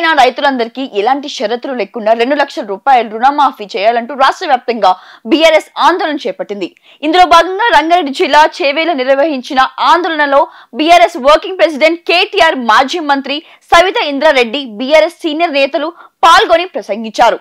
ఇప్పటికైనా రైతులందరికీ ఎలాంటి షరతులు లేకుండా 2 లక్షల రూపాయలు రుణమాఫీ చేయాలంటూ రాష్ట్ర వ్యాప్తంగా బీఆర్ఎస్ ఆందోళన చేపట్టింది. ఇందులో భాగంగా రంగారెడ్డి జిల్లా చేవేల నిర్వహించిన ఆందోళనలో బీఆర్ఎస్ వర్కింగ్ ప్రెసిడెంట్ కేటీఆర్, మాజీ మంత్రి సవితా ఇంద్రారెడ్డి, బీఆర్ఎస్ సీనియర్ నేతలు పాల్గొని ప్రసంగించారు.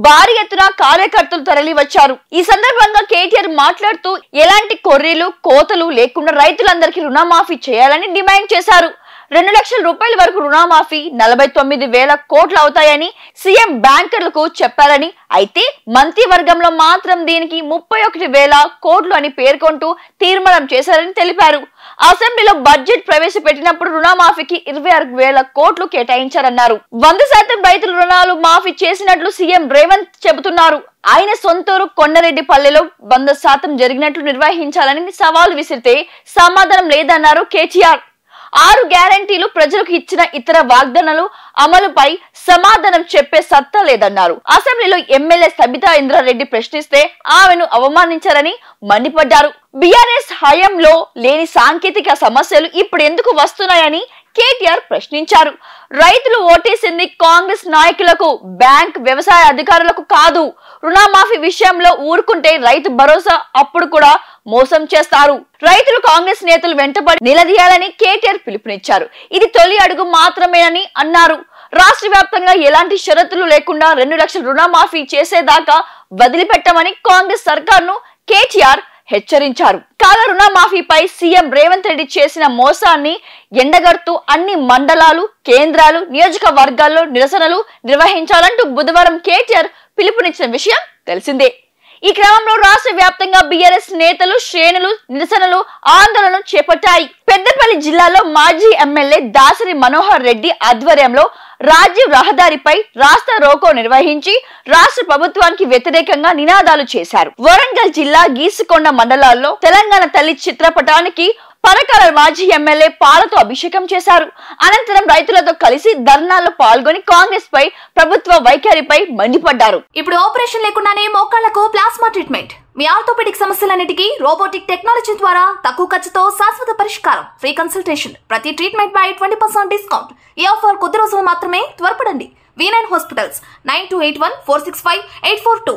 భారీ ఎత్తున కార్యకర్తలు తరలి వచ్చారు. ఈ సందర్భంగా కేటీఆర్ మాట్లాడుతూ ఎలాంటి కొర్రీలు కోతలు లేకుండా రైతులందరికీ రుణమాఫీ చేయాలని డిమాండ్ చేశారు. 2 లక్షల రూపాయల వరకు రుణమాఫీ 49,000 కోట్లు అవుతాయని సీఎం బ్యాంకర్లకు చెప్పారని, అయితే మంత్రివర్గంలో మాత్రం దీనికి 31,000 కోట్లు అని పేర్కొంటూ తీర్మానం చేశారని తెలిపారు. అసెంబ్లీలో బడ్జెట్ ప్రవేశపెట్టినప్పుడు రుణమాఫీకి 26,000 కోట్లు కేటాయించారన్నారు. 100% రైతుల రుణాలు మాఫీ చేసినట్లు సీఎం రేవంత్ చెబుతున్నారు. ఆయన సొంతూరు కొండరెడ్డిపల్లెలో 100% జరిగినట్లు నిర్వహించాలని సవాల్ విసిరితే సమాధానం లేదన్నారు కేటీఆర్. 6 గ్యారంటీలు ప్రజలకు ఇచ్చిన ఇతర వాగ్దానాలు అమలుపై సమాధానం చెప్పే సత్తా లేదన్నారు. అసెంబ్లీలో ఎమ్మెల్యే సబితా ఇంద్రారెడ్డి ప్రశ్నిస్తే ఆమెను అవమానించారని మండిపడ్డారు. బీఆర్ఎస్ హయాంలో లేని సాంకేతిక సమస్యలు ఇప్పుడు ఎందుకు వస్తున్నాయని కేటీఆర్ ప్రశ్నించారు. రైతులు ఓటేసింది కాంగ్రెస్ నాయకులకు, బ్యాంక్, వ్యవసాయ అధికారులకు కాదు. రుణమాఫీ విషయంలో ఊరుకుంటే రైతు భరోసా అప్పుడు కూడా మోసం చేస్తారు. రైతులు కాంగ్రెస్ నేతలు వెంటబడి నిలదీయాలని కేటీఆర్ పిలుపునిచ్చారు. ఇది తొలి అడుగు మాత్రమేనని అన్నారు. రాష్ట్ర వ్యాప్తంగా ఎలాంటి షరతులు లేకుండా 2 లక్షల రుణమాఫీ చేసేదాకా వదిలిపెట్టమని కాంగ్రెస్ సర్కార్ను కేటీఆర్ హెచ్చరించారు. కాగా రుణమాఫీపై సీఎం రేవంత్ రెడ్డి చేసిన మోసాన్ని ఎండగడుతూ అన్ని మండలాలు, కేంద్రాలు, నియోజకవర్గాల్లో నిరసనలు నిర్వహించాలంటూ బుధవారం కేటీఆర్ పిలుపునిచ్చిన విషయం తెలిసిందే. ఈ క్రమంలో రాష్ట్ర వ్యాప్తంగా బీఆర్ఎస్ నేతలు, శ్రేణులు నిరసనలు, ఆందోళనలు చేపట్టాయి. పెద్దపల్లి జిల్లాలో మాజీ ఎమ్మెల్యే దాసరి మనోహర్ రెడ్డి ఆధ్వర్యంలో రాజీవ్ రహదారిపై రాస్తా రోకో నిర్వహించి రాష్ట్ర ప్రభుత్వానికి వ్యతిరేకంగా నినాదాలు చేశారు. వరంగల్ జిల్లా గీసుకొండ మండలాల్లో తెలంగాణ తల్లి చిత్రపటానికి పరకాల మాజీ ఎమ్మెల్యే పాలతో అభిషేకం చేశారు. అనంతరం రైతులతో కలిసి ధర్నాల్లో పాల్గొని కాంగ్రెస్ పై ప్రభుత్వ వైఖరిపై మండిపడ్డారు. ఇప్పుడు ఆపరేషన్ లేకుండానే మోకాళ్లకు ప్లాస్మా ట్రీట్మెంట్. మీ ఆర్థోపెడిక్ సమస్యలన్నిటికీ రోబోటిక్ టెక్నాలజీ ద్వారా తక్కువ ఖర్చుతో శాశ్వత పరిష్కారం. Free consultation. ప్రతి ట్రీట్మెంట్ పై 20% డిస్కౌంట్. ఈ ఆఫర్ కొద్ది రోజులు మాత్రమే. త్వరపడండి. V9 hospitals 9281465842.